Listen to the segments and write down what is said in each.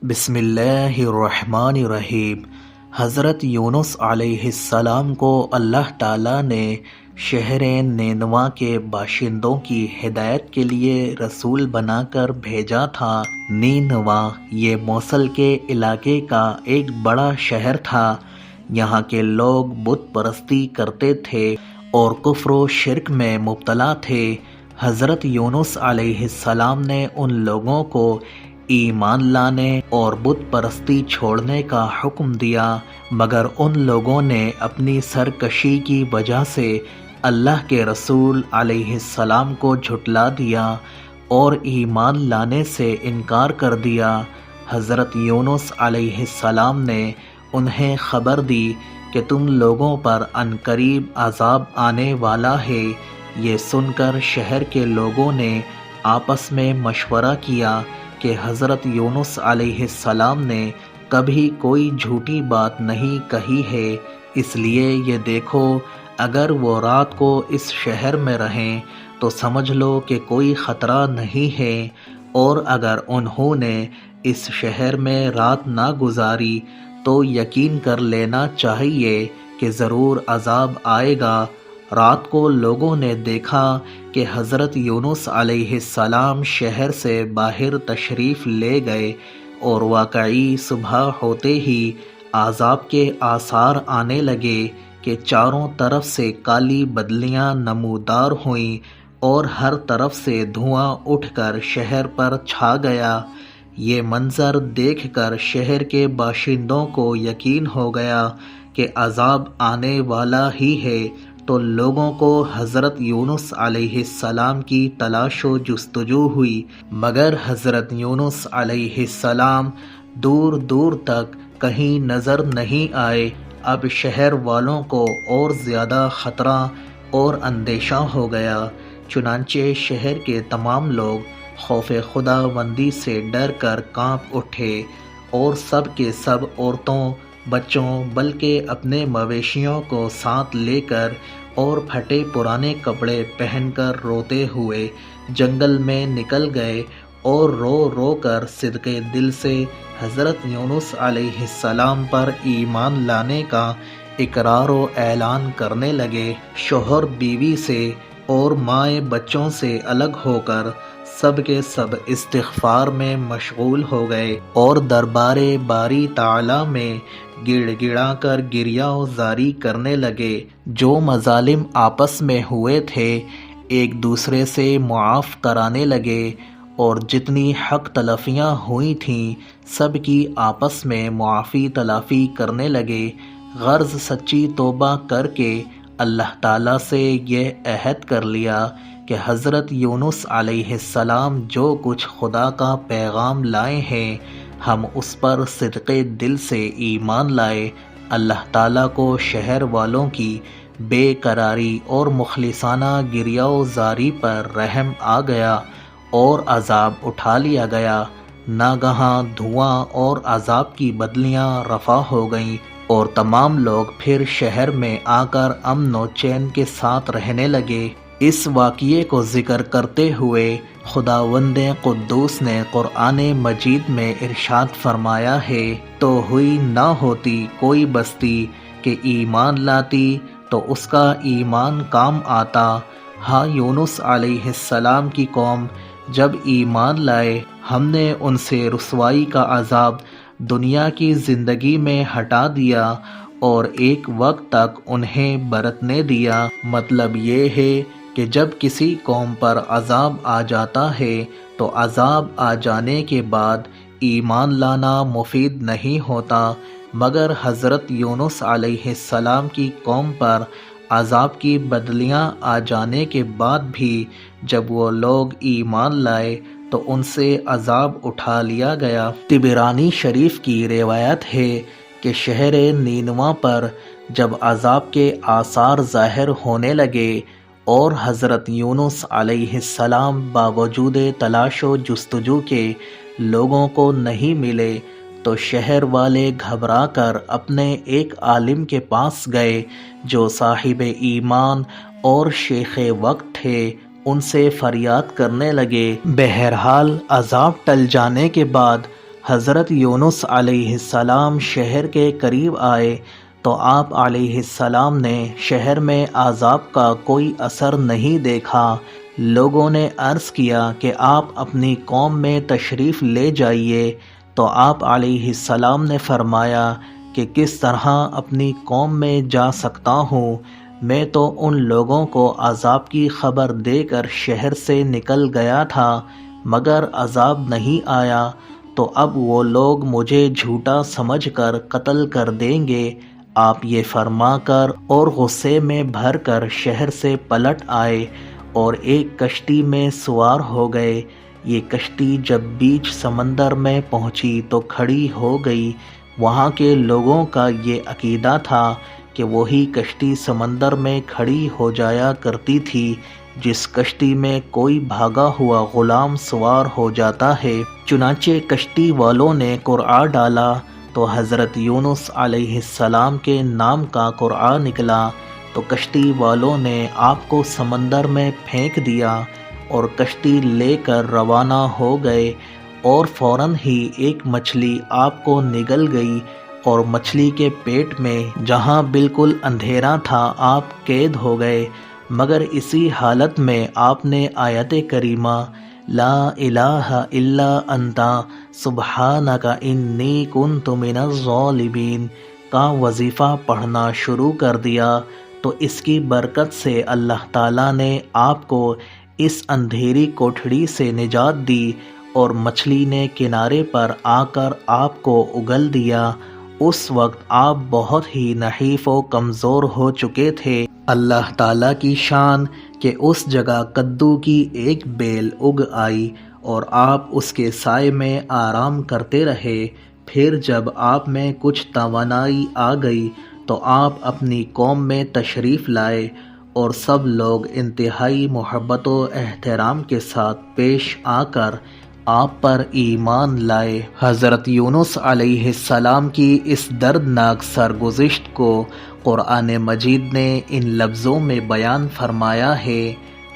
بسم اللہ الرحمن الرحیم۔ حضرت یونس علیہ السلام کو اللہ تعالیٰ نے شہر نینوا کے باشندوں کی ہدایت کے لیے رسول بنا کر بھیجا تھا۔ نینوا یہ موصل کے علاقے کا ایک بڑا شہر تھا۔ یہاں کے لوگ بت پرستی کرتے تھے اور کفر و شرک میں مبتلا تھے۔ حضرت یونس علیہ السلام نے ان لوگوں کو ایمان لانے اور بت پرستی چھوڑنے کا حکم دیا، مگر ان لوگوں نے اپنی سرکشی کی وجہ سے اللہ کے رسول علیہ السلام کو جھٹلا دیا اور ایمان لانے سے انکار کر دیا۔ حضرت یونس علیہ السلام نے انہیں خبر دی کہ تم لوگوں پر عنقریب عذاب آنے والا ہے۔ یہ سن کر شہر کے لوگوں نے آپس میں مشورہ کیا کہ حضرت یونس علیہ السلام نے کبھی کوئی جھوٹی بات نہیں کہی ہے، اس لیے یہ دیکھو اگر وہ رات کو اس شہر میں رہیں تو سمجھ لو کہ کوئی خطرہ نہیں ہے، اور اگر انہوں نے اس شہر میں رات نہ گزاری تو یقین کر لینا چاہیے کہ ضرور عذاب آئے گا۔ رات کو لوگوں نے دیکھا کہ حضرت یونس علیہ السلام شہر سے باہر تشریف لے گئے، اور واقعی صبح ہوتے ہی عذاب کے آثار آنے لگے کہ چاروں طرف سے کالی بدلیاں نمودار ہوئیں اور ہر طرف سے دھواں اٹھ کر شہر پر چھا گیا۔ یہ منظر دیکھ کر شہر کے باشندوں کو یقین ہو گیا کہ عذاب آنے والا ہی ہے، تو لوگوں کو حضرت یونس علیہ السلام کی تلاش و جستجو ہوئی، مگر حضرت یونس علیہ السلام دور دور تک کہیں نظر نہیں آئے۔ اب شہر والوں کو اور زیادہ خطرہ اور اندیشہ ہو گیا، چنانچہ شہر کے تمام لوگ خوف خداوندی سے ڈر کر کانپ اٹھے، اور سب کے سب عورتوں، بچوں، بلکہ اپنے مویشیوں کو ساتھ لے کر اور پھٹے پرانے کپڑے پہن کر روتے ہوئے جنگل میں نکل گئے، اور رو رو کر صدقے دل سے حضرت یونس علیہ السلام پر ایمان لانے کا اقرار و اعلان کرنے لگے۔ شوہر بیوی سے اور مائیں بچوں سے الگ ہو کر سب کے سب استغفار میں مشغول ہو گئے، اور دربار باری تعالیٰ میں گڑ گڑا کر گریہ و زاری کرنے لگے۔ جو مظالم آپس میں ہوئے تھے ایک دوسرے سے معاف کرانے لگے، اور جتنی حق تلفیاں ہوئی تھیں سب کی آپس میں معافی تلافی کرنے لگے۔ غرض سچی توبہ کر کے اللہ تعالیٰ سے یہ عہد کر لیا کہ حضرت یونس علیہ السلام جو کچھ خدا کا پیغام لائے ہیں ہم اس پر صدقے دل سے ایمان لائے۔ اللہ تعالیٰ کو شہر والوں کی بے قراری اور مخلصانہ گریہ و زاری پر رحم آ گیا اور عذاب اٹھا لیا گیا۔ ناگہاں دھواں اور عذاب کی بدلیاں رفع ہو گئیں، اور تمام لوگ پھر شہر میں آ کر امن و چین کے ساتھ رہنے لگے۔ اس واقعے کو ذکر کرتے ہوئے خداوند قدوس نے قرآن مجید میں ارشاد فرمایا ہے، تو ہوئی نہ ہوتی کوئی بستی کہ ایمان لاتی تو اس کا ایمان کام آتا۔ ہاں یونس علیہ السلام کی قوم جب ایمان لائے ہم نے ان سے رسوائی کا عذاب دنیا کی زندگی میں ہٹا دیا اور ایک وقت تک انہیں برتنے دیا۔ مطلب یہ ہے کہ جب کسی قوم پر عذاب آ جاتا ہے تو عذاب آ جانے کے بعد ایمان لانا مفید نہیں ہوتا، مگر حضرت یونس علیہ السلام کی قوم پر عذاب کی بدلیاں آ جانے کے بعد بھی جب وہ لوگ ایمان لائے تو ان سے عذاب اٹھا لیا گیا۔ طبرانی شریف کی روایت ہے کہ شہر نینوا پر جب عذاب کے آثار ظاہر ہونے لگے اور حضرت یونس علیہ السلام باوجود تلاش و جستجو کے لوگوں کو نہیں ملے تو شہر والے گھبرا کر اپنے ایک عالم کے پاس گئے جو صاحب ایمان اور شیخ وقت تھے، ان سے فریاد کرنے لگے۔ بہرحال عذاب ٹل جانے کے بعد حضرت یونس علیہ السلام شہر کے قریب آئے تو آپ علیہ السلام نے شہر میں عذاب کا کوئی اثر نہیں دیکھا۔ لوگوں نے عرض کیا کہ آپ اپنی قوم میں تشریف لے جائیے، تو آپ علیہ السلام نے فرمایا کہ کس طرح اپنی قوم میں جا سکتا ہوں؟ میں تو ان لوگوں کو عذاب کی خبر دے کر شہر سے نکل گیا تھا، مگر عذاب نہیں آیا، تو اب وہ لوگ مجھے جھوٹا سمجھ کر قتل کر دیں گے۔ آپ یہ فرما کر اور غصے میں بھر کر شہر سے پلٹ آئے اور ایک کشتی میں سوار ہو گئے۔ یہ کشتی جب بیچ سمندر میں پہنچی تو کھڑی ہو گئی۔ وہاں کے لوگوں کا یہ عقیدہ تھا کہ وہی کشتی سمندر میں کھڑی ہو جایا کرتی تھی جس کشتی میں کوئی بھاگا ہوا غلام سوار ہو جاتا ہے۔ چنانچہ کشتی والوں نے قرعہ ڈالا تو حضرت یونس علیہ السلام کے نام کا قرعہ نکلا، تو کشتی والوں نے آپ کو سمندر میں پھینک دیا اور کشتی لے کر روانہ ہو گئے، اور فوراً ہی ایک مچھلی آپ کو نگل گئی، اور مچھلی کے پیٹ میں جہاں بالکل اندھیرا تھا آپ قید ہو گئے، مگر اسی حالت میں آپ نے آیت کریمہ لا الہ الا انت سبحانک انی کنت من الظالمین کا وظیفہ پڑھنا شروع کر دیا، تو اس کی برکت سے اللہ تعالیٰ نے آپ کو اس اندھیری کوٹھڑی سے نجات دی، اور مچھلی نے کنارے پر آ کر آپ کو اگل دیا۔ اس وقت آپ بہت ہی نحیف و کمزور ہو چکے تھے۔ اللہ تعالیٰ کی شان کہ اس جگہ کدو کی ایک بیل اگ آئی اور آپ اس کے سائے میں آرام کرتے رہے۔ پھر جب آپ میں کچھ توانائی آ گئی تو آپ اپنی قوم میں تشریف لائے، اور سب لوگ انتہائی محبت و احترام کے ساتھ پیش آ کر آپ پر ایمان لائے۔ حضرت یونس علیہ السلام کی اس دردناک سرگزشت کو قرآن مجید نے ان لفظوں میں بیان فرمایا ہے،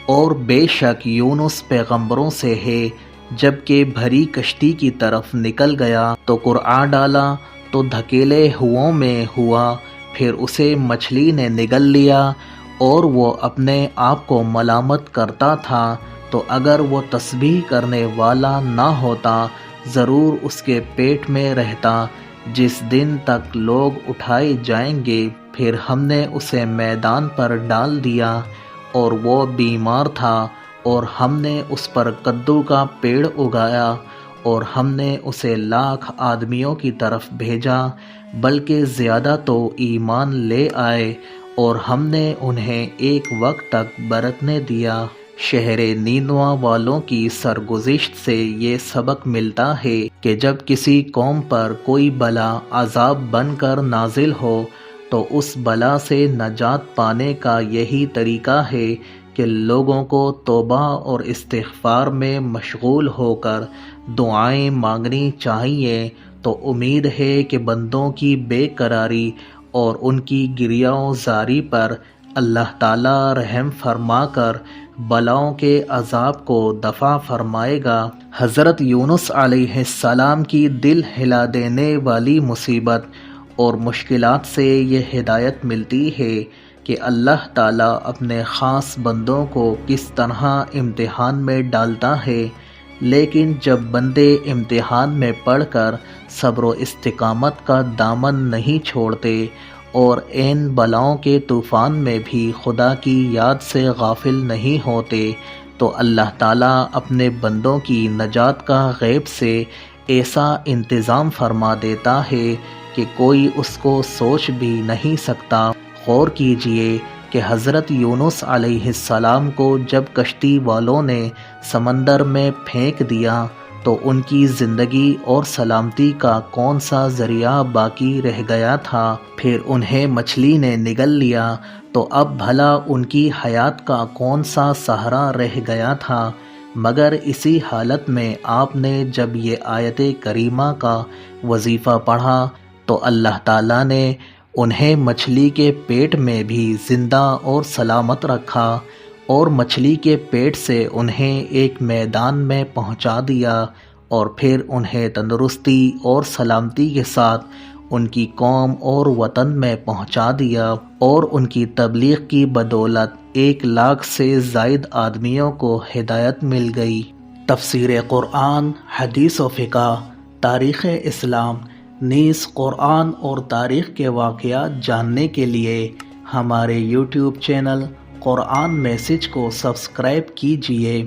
اور بے شک یونس پیغمبروں سے ہے، جب کہ بھری کشتی کی طرف نکل گیا تو قرعہ ڈالا تو دھکیلے ہواؤں میں ہوا، پھر اسے مچھلی نے نگل لیا، اور وہ اپنے آپ کو ملامت کرتا تھا، تو اگر وہ تسبیح کرنے والا نہ ہوتا ضرور اس کے پیٹ میں رہتا جس دن تک لوگ اٹھائے جائیں گے۔ پھر ہم نے اسے میدان پر ڈال دیا اور وہ بیمار تھا، اور ہم نے اس پر کدو کا پیڑ اگایا، اور ہم نے اسے 1,00,000 آدمیوں کی طرف بھیجا، بلکہ زیادہ تو ایمان لے آئے، اور ہم نے انہیں ایک وقت تک برتنے دیا۔ شہر نینوا والوں کی سرگزشت سے یہ سبق ملتا ہے کہ جب کسی قوم پر کوئی بلا عذاب بن کر نازل ہو تو اس بلا سے نجات پانے کا یہی طریقہ ہے کہ لوگوں کو توبہ اور استغفار میں مشغول ہو کر دعائیں مانگنی چاہیے۔ تو امید ہے کہ بندوں کی بے قراری اور ان کی گریہ و زاری پر اللہ تعالیٰ رحم فرما کر بلاؤں کے عذاب کو دفع فرمائے گا۔ حضرت یونس علیہ السلام کی دل ہلا دینے والی مصیبت اور مشکلات سے یہ ہدایت ملتی ہے کہ اللہ تعالیٰ اپنے خاص بندوں کو کس طرح امتحان میں ڈالتا ہے، لیکن جب بندے امتحان میں پڑھ کر صبر و استقامت کا دامن نہیں چھوڑتے اور عین بلاؤں کے طوفان میں بھی خدا کی یاد سے غافل نہیں ہوتے، تو اللہ تعالیٰ اپنے بندوں کی نجات کا غیب سے ایسا انتظام فرما دیتا ہے کہ کوئی اس کو سوچ بھی نہیں سکتا۔ غور کیجئے کہ حضرت یونس علیہ السلام کو جب کشتی والوں نے سمندر میں پھینک دیا تو ان کی زندگی اور سلامتی کا کون سا ذریعہ باقی رہ گیا تھا؟ پھر انہیں مچھلی نے نگل لیا تو اب بھلا ان کی حیات کا کون سا سہارا رہ گیا تھا؟ مگر اسی حالت میں آپ نے جب یہ آیت کریمہ کا وظیفہ پڑھا تو اللہ تعالیٰ نے انہیں مچھلی کے پیٹ میں بھی زندہ اور سلامت رکھا، اور مچھلی کے پیٹ سے انہیں ایک میدان میں پہنچا دیا، اور پھر انہیں تندرستی اور سلامتی کے ساتھ ان کی قوم اور وطن میں پہنچا دیا، اور ان کی تبلیغ کی بدولت 1 لاکھ سے زائد آدمیوں کو ہدایت مل گئی۔ تفسیر قرآن، حدیث و فقہ، تاریخ اسلام نیز قرآن اور تاریخ کے واقعات جاننے کے لیے ہمارے یوٹیوب چینل قرآن میسج کو سبسکرائب کیجیے۔